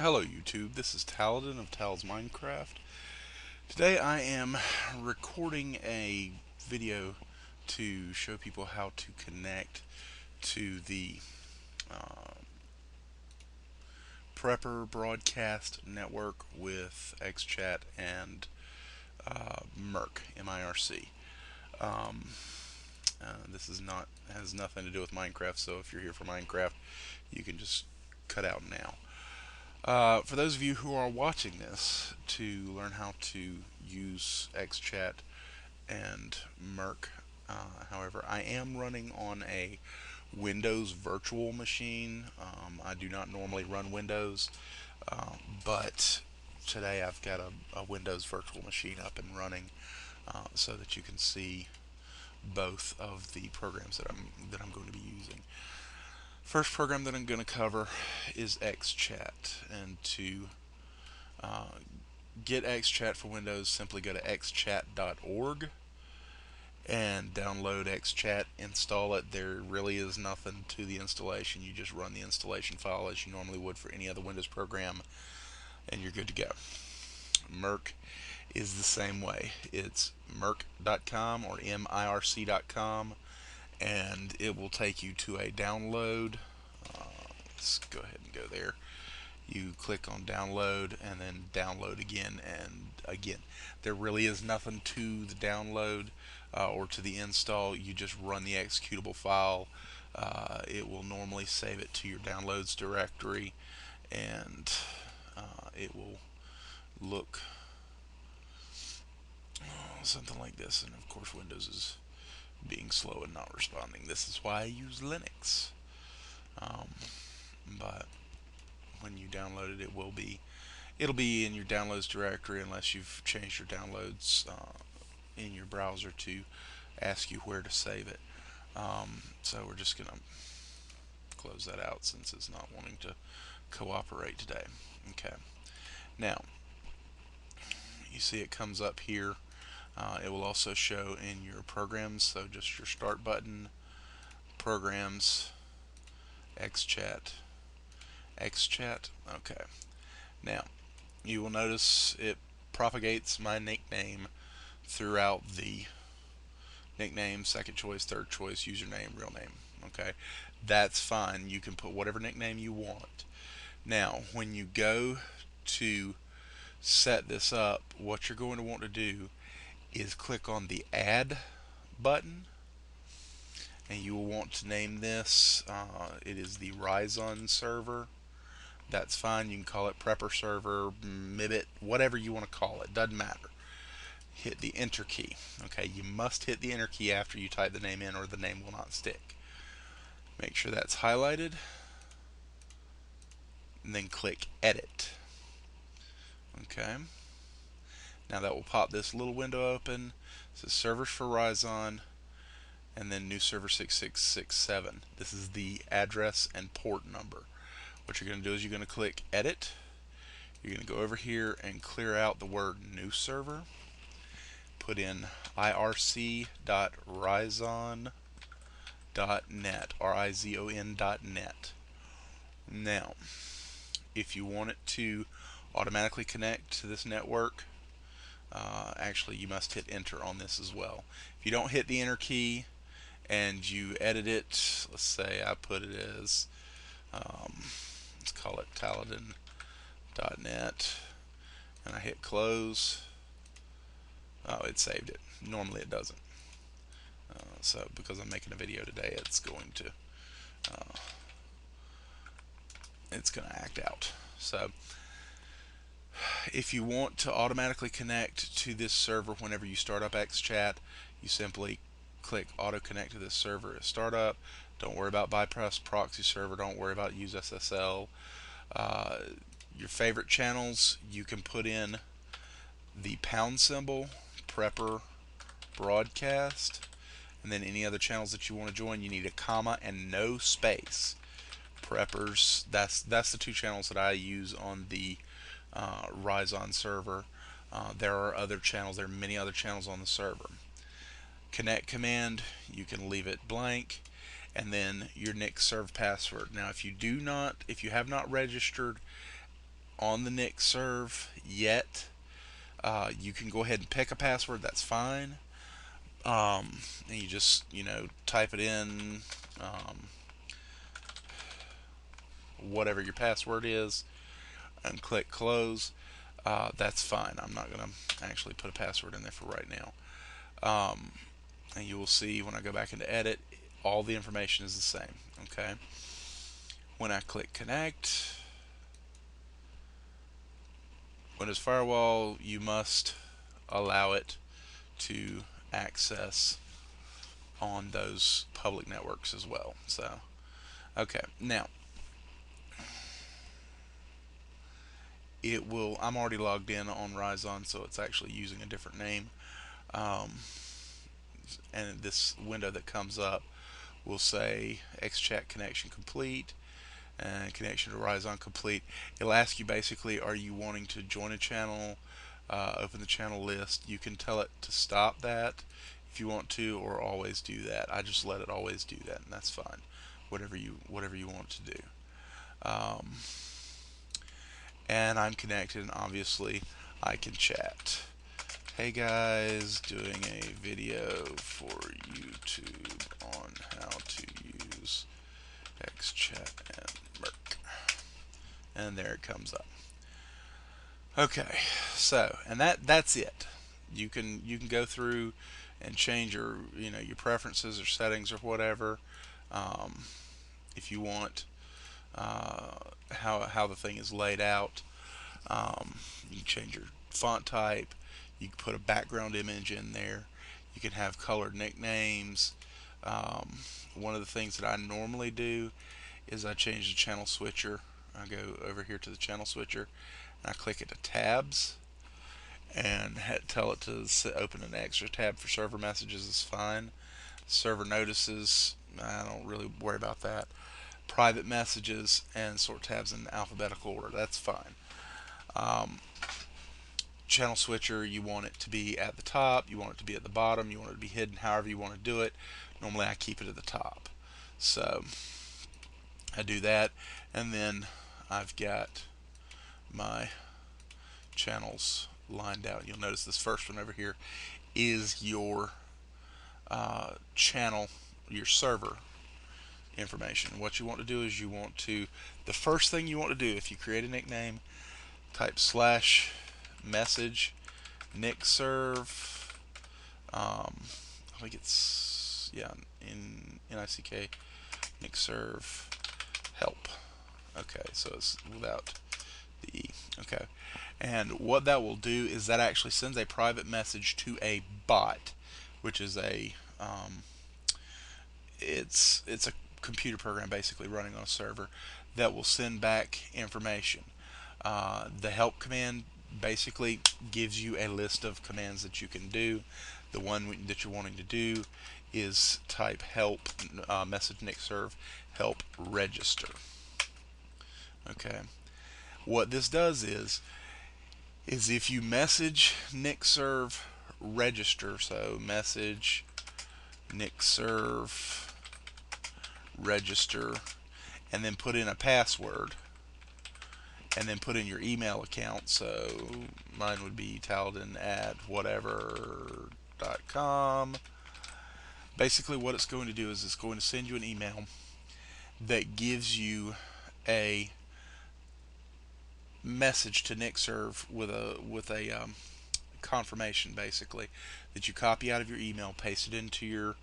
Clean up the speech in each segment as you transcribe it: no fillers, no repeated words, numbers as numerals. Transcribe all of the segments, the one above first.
Hello YouTube, this is Taladin of Tal's Minecraft. Today I am recording a video to show people how to connect to the uh, Prepperbroadcast network with Xchat and mIRC, M-I-R-C. Um, this is not has nothing to do with Minecraft, so if you're here for Minecraft, you can just cut out now. For those of you who are watching this, to learn how to use Xchat and mIRC, however, I am running on a Windows virtual machine. I do not normally run Windows, but today I've got a Windows virtual machine up and running so that you can see both of the programs that I'm going to be using. First program that I'm going to cover is Xchat, and to uh, get Xchat for Windows, simply go to xchat.org and download Xchat, install it. There really is nothing to the installation. You just run the installation file as you normally would for any other Windows program, and you're good to go. mIRC is the same way. It's mIRC.com or mIRC.com, and it will take you to a download. Let's go ahead and go there. You click on download and then download again and again. There really is nothing to the download or to the install. You just run the executable file. It will normally save it to your downloads directory, and it will look something like this. And of course Windows is being slow and not responding. This is why I use Linux. But when you download it, it'll be in your downloads directory unless you've changed your downloads in your browser to ask you where to save it. So we're just gonna close that out since it's not wanting to cooperate today. Okay. Now you see it comes up here. It will also show in your programs, so just your start button, programs, Xchat, Xchat. Okay. Now you will notice it propagates my nickname throughout the nickname, second choice, third choice, username, real name. Okay, that's fine. You can put whatever nickname you want. Now, when you go to set this up, what you're going to want to do is click on the add button, and you will want to name this. It is the Ryzon server. That's fine. You can call it Prepper server, Mibit, whatever you want to call it. Doesn't matter. Hit the enter key. Okay, you must hit the enter key after you type the name in or the name will not stick. Make sure that's highlighted and then click edit. Okay, now that will pop this little window open. It says servers for Ryzon and then new server 6667. This is the address and port number. What you're going to do is you're going to click edit. You're going to go over here and clear out the word new server. Put in irc.ryzon.net, R-I-Z-O-N.net. Now, if you want it to automatically connect to this network, actually you must hit enter on this as well. If you don't hit the enter key and you edit it, let's say I put it as, let's call it taladin.net, and I hit close. Oh, it saved it. Normally it doesn't. So because I'm making a video today, it's going to act out. So if you want to automatically connect to this server whenever you start up Xchat, you simply click auto connect to this server at startup. Don't worry about bypass proxy server. Don't worry about use SSL. Your favorite channels, you can put in the pound symbol, Prepper Broadcast, and then any other channels that you want to join, you need a comma and no space. Preppers, that's the two channels that I use on the Ryzon server. There are other channels. There are many other channels on the server. Connect command, you can leave it blank, and then your nick serve password. Now, if you have not registered on the NICServe yet, you can go ahead and pick a password. That's fine. And you just, type it in, whatever your password is, and click close. That's fine. I'm not going to actually put a password in there for right now. And you will see when I go back into edit, all the information is the same. Okay. When I click connect, Windows Firewall, you must allow it to access on those public networks as well. So, okay, now I'm already logged in on Ryzon, so it's actually using a different name. And this window that comes up will say Xchat connection complete and connection to Ryzon complete. It'll ask you basically, are you wanting to join a channel, open the channel list. You can tell it to stop that if you want to, or always do that. I just let it always do that, and that's fine. Whatever you want to do. And I'm connected, and obviously I can chat. Hey guys, doing a video for YouTube on how to use Xchat and mIRC. And there it comes up. Okay, so and that's it. You can go through and change your preferences or settings or whatever, if you want, how the thing is laid out. You can change your font type. You can put a background image in there. You can have colored nicknames. One of the things that I normally do is I change the channel switcher. I go over here to the channel switcher and I click it to tabs and tell it to open an extra tab for server messages is fine. Server notices, I don't really worry about that. Private messages and sort tabs in alphabetical order, that's fine. Channel switcher, you want it to be at the top, you want it to be at the bottom, you want it to be hidden, however you want to do it. Normally I keep it at the top. So I do that, and then I've got my channels lined out. You'll notice this first one over here is your channel, your server information. What you want to do is the first thing you want to do if you create a nickname, type /message NICServe. I think it's, in NICK NICServe help. Okay, so it's without the E. Okay, and what that will do is that actually sends a private message to a bot, which is it's a computer program basically running on a server that will send back information. The help command basically gives you a list of commands that you can do. The one that you're wanting to do is type help message NICServe help register. Okay, what this does is if you message NICServe register, so message NICServe register, and then put in a password, and then put in your email account. So mine would be taladin@whatever.com. Basically what it's going to do is it's going to send you an email that gives you a message to NICServe with a confirmation, basically, that you copy out of your email, paste it into your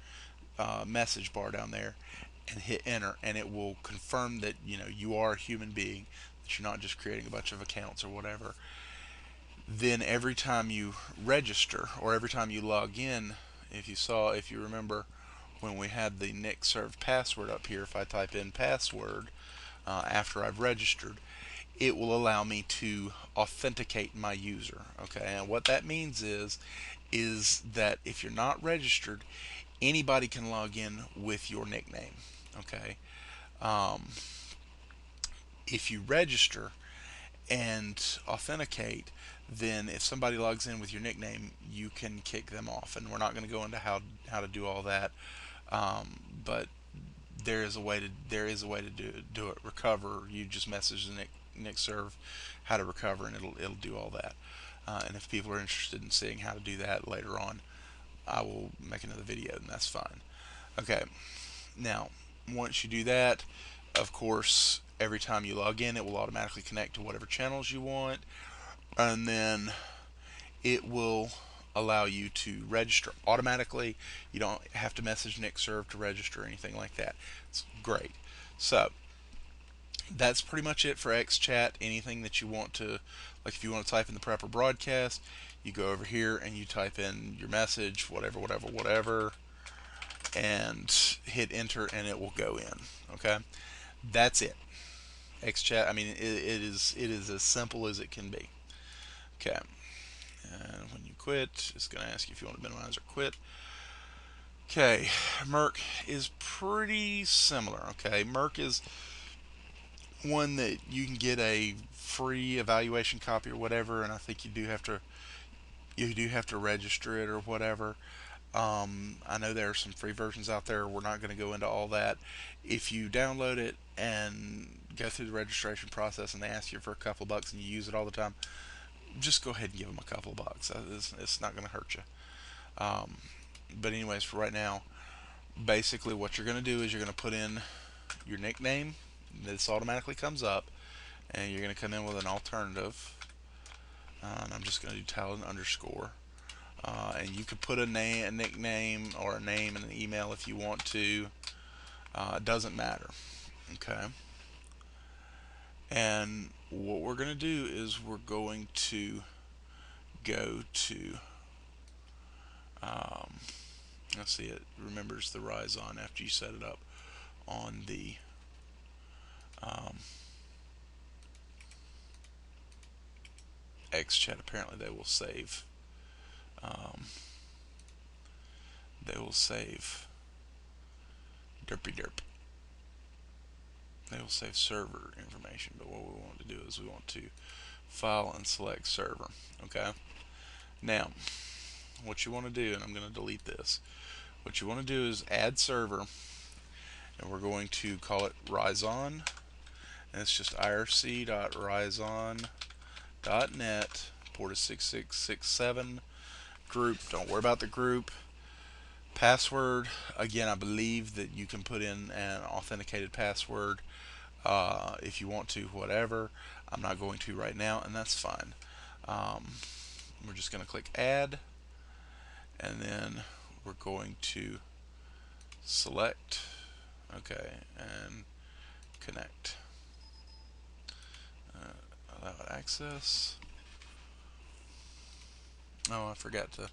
message bar down there, and hit enter, and it will confirm that you are a human being, that you're not just creating a bunch of accounts or whatever. Then every time you register or every time you log in, if you remember when we had the NICServe password up here, if I type in password after I've registered, it will allow me to authenticate my user. Okay, and what that means is that if you're not registered, anybody can log in with your nickname. Okay, if you register and authenticate, then if somebody logs in with your nickname, you can kick them off. And we're not going to go into how to do all that, but there is a way to do it. Recover. You just message the NixServe, how to recover, and it'll do all that. And if people are interested in seeing how to do that later on, I will make another video, and that's fine. Okay, now once you do that, of course, every time you log in, it will automatically connect to whatever channels you want, and then it will allow you to register automatically. You don't have to message NixServe to register or anything like that. It's great. So that's pretty much it for Xchat. Anything that you want to, like if you want to type in the Prepper broadcast, you go over here and you type in your message, whatever, and hit enter, and it will go in. Okay, that's it. Xchat. I mean, it is as simple as it can be. Okay, and when you quit, it's going to ask you if you want to minimize or quit. Okay, mIRC is pretty similar. Okay, mIRC is one that you can get a free evaluation copy or whatever, and I think you do have to register it or whatever. I know there are some free versions out there. We're not going to go into all that. If you download it and go through the registration process and they ask you for a couple of bucks and you use it all the time, just go ahead and give them a couple of bucks. It's not going to hurt you. But anyways, for right now, basically what you're going to do is you're going to put in your nickname. This automatically comes up, and you're going to come in with an alternative. And I'm just going to do talent underscore. And you could put a nickname, or a name and an email if you want to. It doesn't matter. Okay. And what we're going to do is we're going to go to, let's see, it remembers the rise on after you set it up on the Xchat. Apparently they will save derpy derp. They will save server information, but what we want to do is we want to file and select server. Okay. Now, what you want to do, and I'm going to delete this. What you want to do is add server, and we're going to call it RiseOn, and it's just irc.riseon.net. Port is 6667. Group. Don't worry about the group. Password, again, I believe that you can put in an authenticated password if you want to, whatever. I'm not going to right now, and that's fine. We're just going to click add, and then we're going to select, okay, and connect. Allow access. Oh, I forgot to.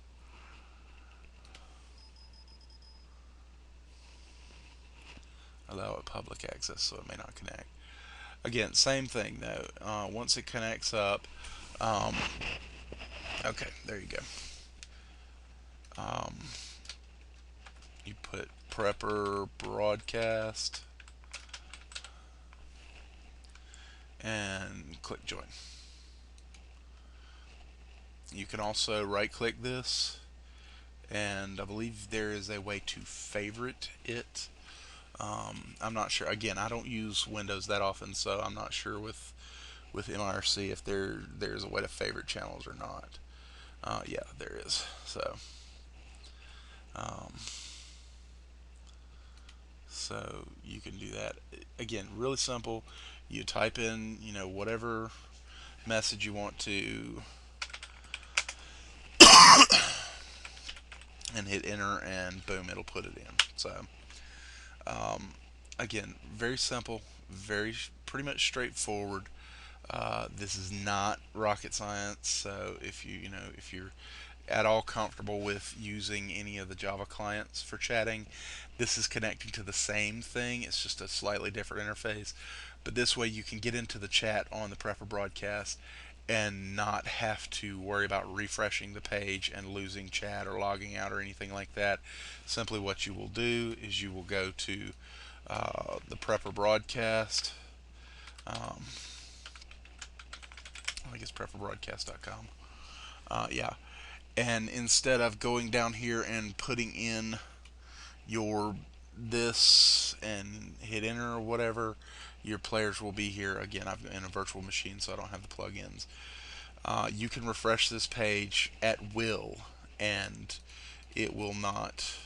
Allow it public access, so it may not connect. Again, same thing though. Once it connects up, okay, there you go. You put Prepper broadcast and click join. You can also right click this, and I believe there is a way to favorite it. I'm not sure. Again, I don't use Windows that often, so I'm not sure with mIRC if there's a way to favorite channels or not. Yeah, there is. So you can do that. Again, really simple. You type in, whatever message you want to, and hit enter, and boom, it'll put it in. So again, very simple, pretty much straightforward. This is not rocket science, so if you're at all comfortable with using any of the Java clients for chatting, this is connecting to the same thing. It's just a slightly different interface. But this way you can get into the chat on the Prepper broadcast and not have to worry about refreshing the page and losing chat or logging out or anything like that. Simply what you will do is you will go to the Prepper broadcast. I think it's prepperbroadcast.com. Yeah. And instead of going down here and putting in this and hit enter or whatever, your players will be here. Again, I'm in a virtual machine, so I don't have the plugins. You can refresh this page at will, and it will not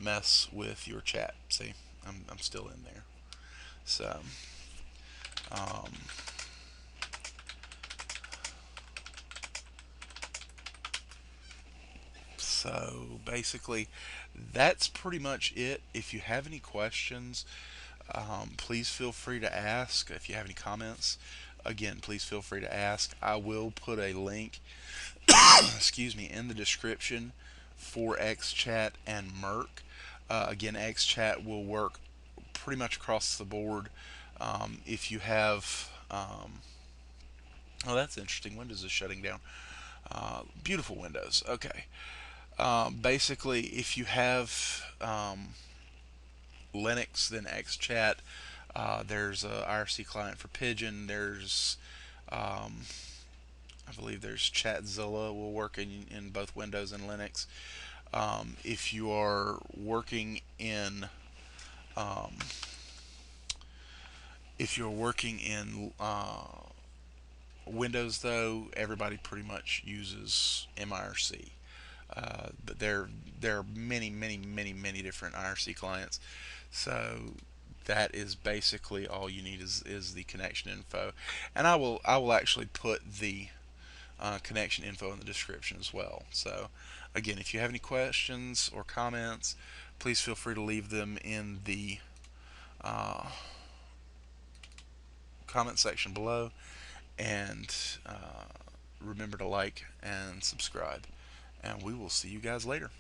mess with your chat. See, I'm still in there. So um, so basically, that's pretty much it. If you have any questions, please feel free to ask. If you have any comments, again, please feel free to ask. I will put a link, excuse me, in the description for Xchat and mIRC. Again, Xchat will work pretty much across the board. If you have, oh, that's interesting. Windows is shutting down. Beautiful Windows. Okay. Basically, if you have Linux, then Xchat. There's a IRC client for Pigeon. There's, I believe there's Chatzilla will work in both Windows and Linux. If you are working in um, if you're working in Windows, though, everybody pretty much uses mIRC. But there are many different IRC clients. So that is basically all you need is the connection info, and I will actually put the connection info in the description as well. So again, if you have any questions or comments, please feel free to leave them in the uh, comment section below, and remember to like and subscribe, and we will see you guys later.